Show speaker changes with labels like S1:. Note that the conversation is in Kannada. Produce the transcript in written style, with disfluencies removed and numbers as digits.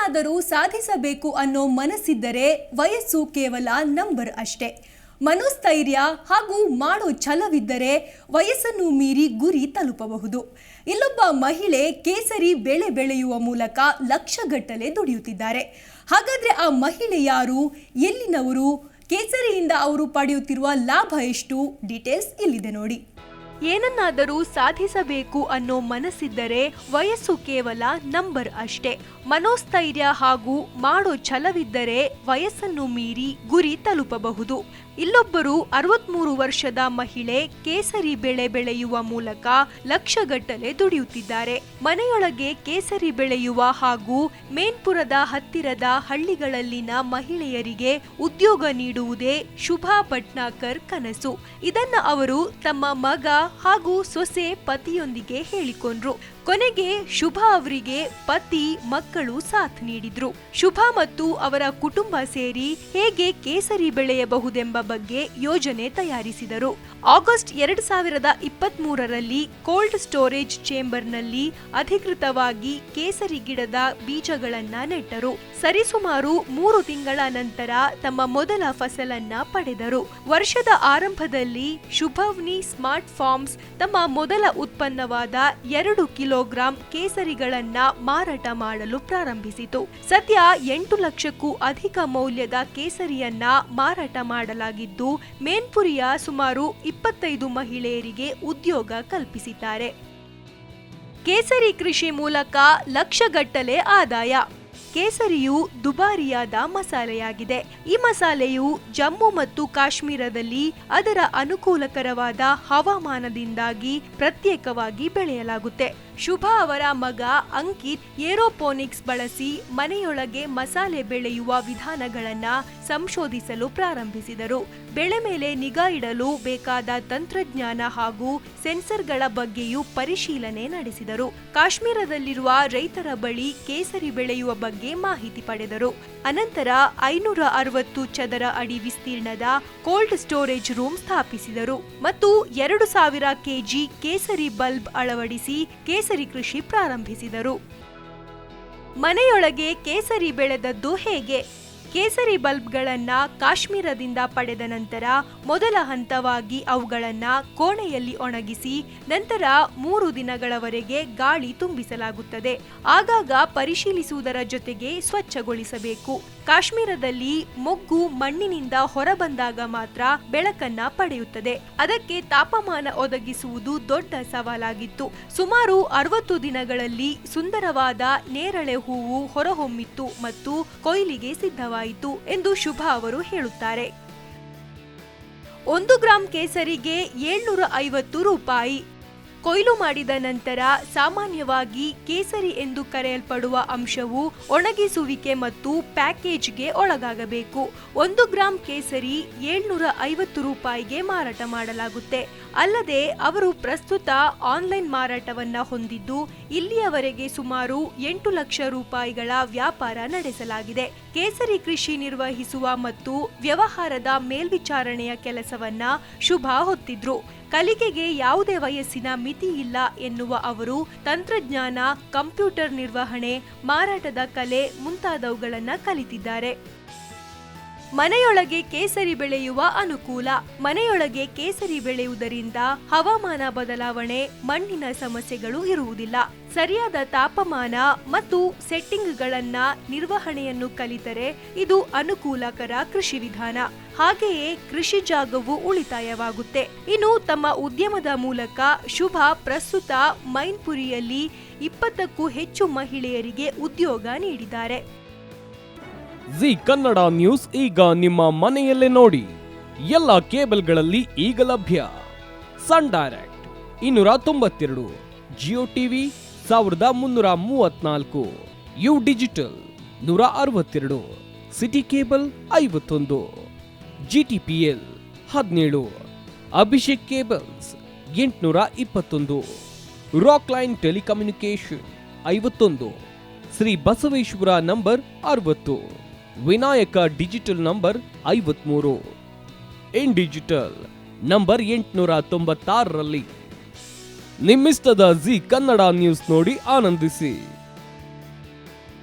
S1: ಏನನ್ನಾದರೂ ಸಾಧಿಸಬೇಕು ಅನ್ನೋ ಮನಸ್ಸಿದ್ದರೆ ವಯಸ್ಸು ಕೇವಲ ನಂಬರ್ ಅಷ್ಟೇ. ಮನೋಸ್ಥೈರ್ಯ ಹಾಗೂ ಮಾಡೋ ಛಲವಿದ್ದರೆ ವಯಸ್ಸನ್ನು ಮೀರಿ ಗುರಿ ತಲುಪಬಹುದು. ಇಲ್ಲೊಬ್ಬ ಮಹಿಳೆ ಕೇಸರಿ ಬೆಳೆ ಬೆಳೆಯುವ ಮೂಲಕ ಲಕ್ಷಗಟ್ಟಲೆ ದುಡಿಯುತ್ತಿದ್ದಾರೆ. ಹಾಗಾದ್ರೆ ಆ ಮಹಿಳೆ ಯಾರು, ಎಲ್ಲಿನವರು, ಕೇಸರಿಯಿಂದ ಅವರು ಪಡೆಯುತ್ತಿರುವ ಲಾಭ ಎಷ್ಟು? ಡೀಟೇಲ್ಸ್ ಇಲ್ಲಿದೆ ನೋಡಿ. ಏನನ್ನಾದರೂ ಸಾಧಿಸಬೇಕು ಅನ್ನೋ ಮನಸ್ಸಿದ್ದರೆ ವಯಸ್ಸು ಕೇವಲ ನಂಬರ್ ಅಷ್ಟೇ. ಮನೋಸ್ಥೈರ್ಯ ಹಾಗೂ ಮಾಡೋ ಛಲವಿದ್ದರೆ ವಯಸ್ಸನ್ನು ಮೀರಿ ಗುರಿ ತಲುಪಬಹುದು. ಇಲ್ಲೊಬ್ಬರು 63 ವರ್ಷದ ಮಹಿಳೆ ಕೇಸರಿ ಬೆಳೆ ಬೆಳೆಯುವ ಮೂಲಕ ಲಕ್ಷಗಟ್ಟಲೆ ದುಡಿಯುತ್ತಿದ್ದಾರೆ. ಮನೆಯೊಳಗೆ ಕೇಸರಿ ಬೆಳೆಯುವ ಹಾಗೂ ಮೇನ್ಪುರದ ಹತ್ತಿರದ ಹಳ್ಳಿಗಳಲ್ಲಿನ ಮಹಿಳೆಯರಿಗೆ ಉದ್ಯೋಗ ನೀಡುವುದೇ ಶುಭಾ ಭಟ್ನಾಕರ್ ಕನಸು. ಇದನ್ನ ಅವರು ತಮ್ಮ ಮಗ ಹಾಗೂ ಸೊಸೆ ಪತಿಯೊಂದಿಗೆ ಹೇಳಿಕೊಂಡ್ರು. ಕೊನೆಗೆ ಶುಭಾ ಅವರಿಗೆ ಪತಿ ಮಕ್ಕಳು ಸಾಥ್ ನೀಡಿದ್ರು. ಶುಭಾ ಮತ್ತು ಅವರ ಕುಟುಂಬ ಸೇರಿ ಹೇಗೆ ಕೇಸರಿ ಬೆಳೆಯಬಹುದೆಂಬ ಬಗ್ಗೆ ಯೋಜನೆ ತಯಾರಿಸಿದರು. ಆಗಸ್ಟ್ 2023ರಲ್ಲಿ ಕೋಲ್ಡ್ ಸ್ಟೋರೇಜ್ ಚೇಂಬರ್ನಲ್ಲಿ ಅಧಿಕೃತವಾಗಿ ಕೇಸರಿ ಗಿಡದ ಬೀಜಗಳನ್ನ ನೆಟ್ಟರು. ಸರಿಸುಮಾರು 3 ತಿಂಗಳ ನಂತರ ತಮ್ಮ ಮೊದಲ ಫಸಲನ್ನ ಪಡೆದರು. ವರ್ಷದ ಆರಂಭದಲ್ಲಿ ಶುಭವ್ನಿ ಸ್ಮಾರ್ಟ್ ಫಾರ್ಮ್ಸ್ ತಮ್ಮ ಮೊದಲ ಉತ್ಪನ್ನವಾದ 2 ಕಿಲೋಗ್ರಾಂ ಕೇಸರಿಗಳನ್ನ ಮಾರಾಟ ಮಾಡಲು ಪ್ರಾರಂಭಿಸಿತು. ಸದ್ಯ 8 ಲಕ್ಷಕ್ಕೂ ಅಧಿಕ ಮೌಲ್ಯದ ಕೇಸರಿಯನ್ನ ಮಾರಾಟ ಮಾಡಲಾಗಿದ್ದು, ಮೇನ್ಪುರಿಯ ಸುಮಾರು 25 ಮಹಿಳೆಯರಿಗೆ ಉದ್ಯೋಗ ಕಲ್ಪಿಸಿದ್ದಾರೆ. ಕೇಸರಿ ಕೃಷಿ ಮೂಲಕ ಲಕ್ಷಗಟ್ಟಲೆ ಆದಾಯ. ಕೇಸರಿಯು ದುಬಾರಿಯಾದ ಮಸಾಲೆಯಾಗಿದೆ. ಈ ಮಸಾಲೆಯು ಜಮ್ಮು ಮತ್ತು ಕಾಶ್ಮೀರದಲ್ಲಿ ಅದರ ಅನುಕೂಲಕರವಾದ ಹವಾಮಾನದಿಂದಾಗಿ ಪ್ರತ್ಯೇಕವಾಗಿ ಬೆಳೆಯಲಾಗುತ್ತೆ. ಶುಭಾ ಅವರ ಮಗ ಅಂಕಿತ್ ಏರೋಪೋನಿಕ್ಸ್ ಬಳಸಿ ಮನೆಯೊಳಗೆ ಮಸಾಲೆ ಬೆಳೆಯುವ ವಿಧಾನಗಳನ್ನ ಸಂಶೋಧಿಸಲು ಪ್ರಾರಂಭಿಸಿದರು. ಬೆಳೆ ಮೇಲೆ ನಿಗಾ ಇಡಲು ಬೇಕಾದ ತಂತ್ರಜ್ಞಾನ ಹಾಗೂ ಸೆನ್ಸರ್ಗಳ ಬಗ್ಗೆಯೂ ಪರಿಶೀಲನೆ ನಡೆಸಿದರು. ಕಾಶ್ಮೀರದಲ್ಲಿರುವ ರೈತರ ಬಳಿ ಕೇಸರಿ ಬೆಳೆಯುವ ಬಗ್ಗೆ ಮಾಹಿತಿ ಪಡೆದರು. ಅನಂತರ 560 ಚದರ ಅಡಿ ವಿಸ್ತೀರ್ಣದ ಕೋಲ್ಡ್ ಸ್ಟೋರೇಜ್ ರೂಮ್ ಸ್ಥಾಪಿಸಿದರು ಮತ್ತು 2000 ಕೆಜಿ ಕೇಸರಿ ಬಲ್ಬ್ ಅಳವಡಿಸಿ ಕೇಸರಿ ಕೃಷಿ ಪ್ರಾರಂಭಿಸಿದರು. ಮನೆಯೊಳಗೆ ಕೇಸರಿ ಬೆಳೆದದ್ದು ಹೇಗೆ? ಕೇಸರಿ ಬಲ್ಬ್ಗಳನ್ನ ಕಾಶ್ಮೀರದಿಂದ ಪಡೆದ ನಂತರ ಮೊದಲ ಹಂತವಾಗಿ ಅವುಗಳನ್ನ ಕೋಣೆಯಲ್ಲಿ ಒಣಗಿಸಿ ನಂತರ 3 ದಿನಗಳವರೆಗೆ ಗಾಳಿ ತುಂಬಿಸಲಾಗುತ್ತದೆ. ಆಗಾಗ ಪರಿಶೀಲಿಸುವುದರ ಜೊತೆಗೆ ಸ್ವಚ್ಛಗೊಳಿಸಬೇಕು. ಕಾಶ್ಮೀರದಲ್ಲಿ ಮೊಗ್ಗು ಮಣ್ಣಿನಿಂದ ಹೊರಬಂದಾಗ ಮಾತ್ರ ಬೆಳಕನ್ನ ಪಡೆಯುತ್ತದೆ. ಅದಕ್ಕೆ ತಾಪಮಾನ ಒದಗಿಸುವುದು ದೊಡ್ಡ ಸವಾಲಾಗಿತ್ತು. ಸುಮಾರು 60 ದಿನಗಳಲ್ಲಿ ಸುಂದರವಾದ ನೇರಳೆ ಹೂವು ಹೊರಹೊಮ್ಮಿತ್ತು ಮತ್ತು ಕೊಯ್ಲಿಗೆ ಸಿದ್ಧವಾಯಿತು ಎಂದು ಶುಭಾ ಅವರು ಹೇಳುತ್ತಾರೆ. 1 ಗ್ರಾಂ ಕೇಸರಿಗೆ 750 ರೂಪಾಯಿ. ಕೊಯ್ಲು ಮಾಡಿದ ನಂತರ ಸಾಮಾನ್ಯವಾಗಿ ಕೇಸರಿ ಎಂದು ಕರೆಯಲ್ಪಡುವ ಅಂಶವು ಒಣಗಿಸುವಿಕೆ ಮತ್ತು ಪ್ಯಾಕೇಜ್ಗೆ ಒಳಗಾಗಬೇಕು. 1 ಗ್ರಾಂ ಕೇಸರಿ 750 ರೂಪಾಯಿಗೆ ಮಾರಾಟ ಮಾಡಲಾಗುತ್ತೆ. ಅಲ್ಲದೆ ಅವರು ಪ್ರಸ್ತುತ ಆನ್ಲೈನ್ ಮಾರಾಟವನ್ನ ಹೊಂದಿದ್ದು, ಇಲ್ಲಿಯವರೆಗೆ ಸುಮಾರು 8 ಲಕ್ಷ ರೂಪಾಯಿಗಳ ವ್ಯಾಪಾರ ನಡೆಸಲಾಗಿದೆ. ಕೇಸರಿ ಕೃಷಿ ನಿರ್ವಹಿಸುವ ಮತ್ತು ವ್ಯವಹಾರದ ಮೇಲ್ವಿಚಾರಣೆಯ ಕೆಲಸವನ್ನ ಶುಭಾ ಹೊತ್ತಿದ್ರು. ಕಲಿಕೆಗೆ ಯಾವುದೇ ವಯಸ್ಸಿನ ಮಿತಿ ಇಲ್ಲ ಎನ್ನುವ ಅವರು ತಂತ್ರಜ್ಞಾನ, ಕಂಪ್ಯೂಟರ್ ನಿರ್ವಹಣೆ, ಮಾರಾಟದ ಕಲೆ ಮುಂತಾದವುಗಳನ್ನು ಕಲಿತಿದ್ದಾರೆ. ಮನೆಯೊಳಗೆ ಕೇಸರಿ ಬೆಳೆಯುವ ಅನುಕೂಲ. ಮನೆಯೊಳಗೆ ಕೇಸರಿ ಬೆಳೆಯುವುದರಿಂದ ಹವಾಮಾನ ಬದಲಾವಣೆ, ಮಣ್ಣಿನ ಸಮಸ್ಯೆಗಳು ಇರುವುದಿಲ್ಲ. ಸರಿಯಾದ ತಾಪಮಾನ ಮತ್ತು ಸೆಟ್ಟಿಂಗ್ಗಳನ್ನ ನಿರ್ವಹಣೆಯನ್ನು ಕಲಿತರೆ ಇದು ಅನುಕೂಲಕರ ಕೃಷಿ ವಿಧಾನ. ಹಾಗೆಯೇ ಕೃಷಿ ಜಾಗವು ಉಳಿತಾಯವಾಗುತ್ತೆ. ಇನ್ನು ತಮ್ಮ ಉದ್ಯಮದ ಮೂಲಕ ಶುಭಾ ಪ್ರಸ್ತುತ ಮೈನ್ಪುರಿಯಲ್ಲಿ 20ಕ್ಕೂ ಹೆಚ್ಚು ಮಹಿಳೆಯರಿಗೆ ಉದ್ಯೋಗ ನೀಡಿದ್ದಾರೆ.
S2: ಜಿ ಕನ್ನಡ ನ್ಯೂಸ್ ಈಗ ನಿಮ್ಮ ಮನೆಯಲ್ಲೇ ನೋಡಿ. ಎಲ್ಲ ಕೇಬಲ್ಗಳಲ್ಲಿ ಈಗ ಲಭ್ಯ. Sun Direct 292, Jio TV 1334, U digital 162, city cable 51, GTPL 17, Abhishek cables 821, Rock Line telecommunication 51, Shri Basaveshwara number 60, Vinayaka digital number 53, in digital number 896ರಲ್ಲಿ. ನಿಮ್ಮಿಸ್ತದ ಜಿ ಕನ್ನಡ ನ್ಯೂಸ್ ನೋಡಿ ಆನಂದಿಸಿ.